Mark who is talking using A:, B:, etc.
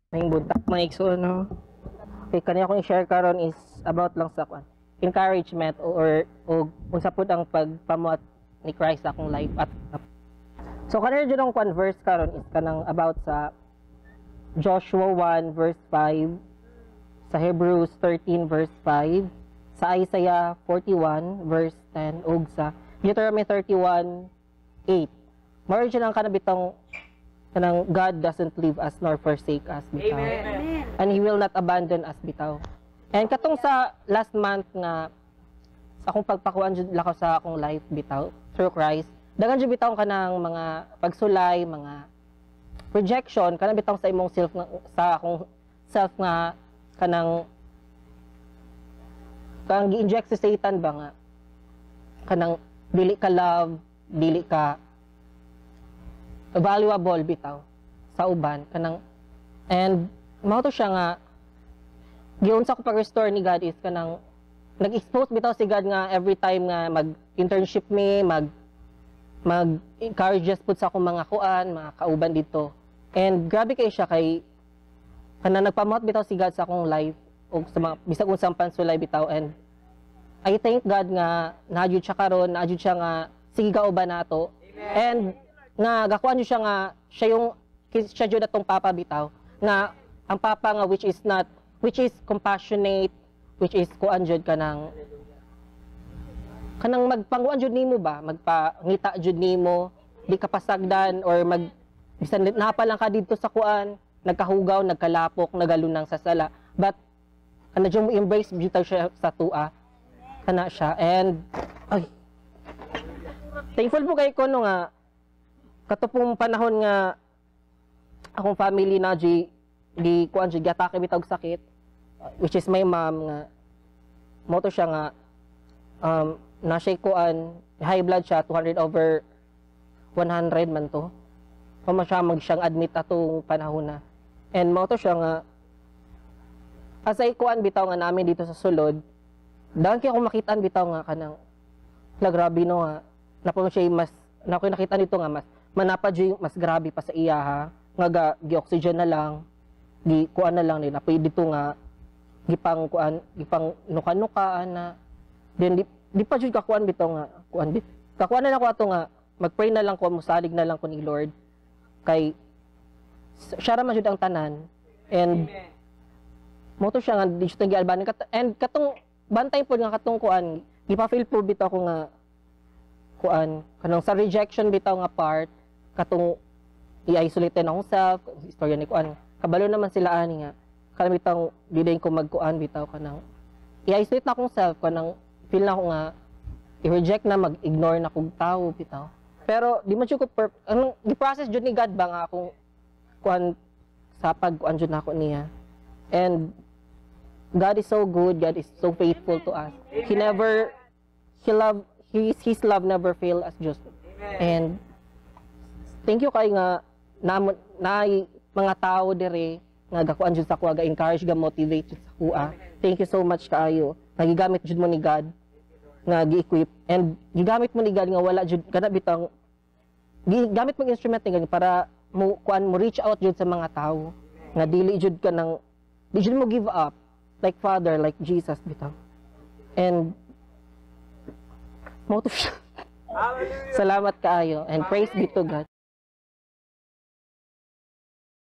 A: May buntak mga igso, no? Okay, kanya akong i-share karon is about lang sa encouragement or unsa pud ang pagpamuat ni Christ sa akong life at so kanina jud ang verse karon is kanang about sa Joshua 1 verse 5, sa Hebrews 13 verse 5, sa Isaiah 41 verse 10 ug sa Deuteronomy 31:8. Mao jud ang kanabitang kanang God doesn't leave us nor forsake us bitaw.
B: Amen.
A: And He will not abandon us bitaw. And katong sa last month nga sa akong pagpakuan jud lakaw sa akong life bitaw through Christ, daghan jud bitaw kanang mga pagsulay, mga rejection kanang bitaw sa imong self sa akong self nga kanang gi-inject si Satan ba nga kanang dili ka love, dili ka valuable bitaw sa uban kanang and mao to siya nga giunsa ko pag-restore ni God is kanang nag-expose bitaw si God nga every time nga mag-internship me mag-encourage pud sa akong mga kuan, mga kauban dito. And grabe kay siya kay kanang nagpamuhat bitaw si God sa akong life o sa mga bisag unsang pansulay bitaw. And I thank God nga naadjud siya karon, naadjud siya nga sige kauban nato. And nga gakuan siya nga siya jud atong papa bitaw nga ang papa nga which is compassionate, which is kuan jud kanang magpanguan jud nimo ba, magpangita jud nimo, di ka pasagdan or bisan napa lang ka dito sa kuan, nagkahugaw, nagkalapok, nagalunang sa sala. But kana jud mo embrace jud siya sa tua. Kana siya and ay thankful po kay ko no nga katupong panahon nga akong family na di kuan jud gatake bitag sakit, which is my mom nga mo to siya nga na siya kuan high blood siya 200/100 man to. Kamo siya siyang admit atong panahon na. And mo to siya nga as ay kuan bitaw nga namin dito sa sulod, dahil kaya ako makitaan bitaw nga kanang grabe no nga napo siya mas nakita dito nga mas manapa jud mas grabe pa sa iya ha nga gi-oxygen na lang gi kuan na lang nila pwede dito nga gipang nuka-nukaan na then di pa jud kakuan bitaw nga kuan kakuan na lang ko ato nga mag-pray na lang ko musalig na lang ko ni Lord kay siya ra man jud ang tanan and mo to siya nga di jud gialbanan and katong bantay po nga katong kuan gipa-feel po bitaw ko nga kuan kanang sa rejection bitaw nga part katong i-isolate na akong self istorya ni kuan kabalo naman sila ani nga kanang bitaw di ko magkuan bitaw kanang i-isolate na akong self kanang feel na ako nga i-reject na mag-ignore na kong tao bitaw pero di man jud ko anong gi-process jud ni God ba nga akong kuan sa pagkuan jud nako niya and God is so good, God is so faithful to us. His love never fail us just. And thank you kay nga na mga tao dire nga gakuan jud sa kuha ga encourage ga motivate jud sa kuha. Thank you so much kaayo. Nagigamit jud mo ni God nga gi-equip and gigamit mo ni God nga wala jud kana bitang gigamit mo instrument ni para mo kuan mo reach out jud sa mga tao nga dili jud ka nang di jud mo give up like Father, like Jesus bitaw. And mo to siya. Salamat kaayo and praise be to God.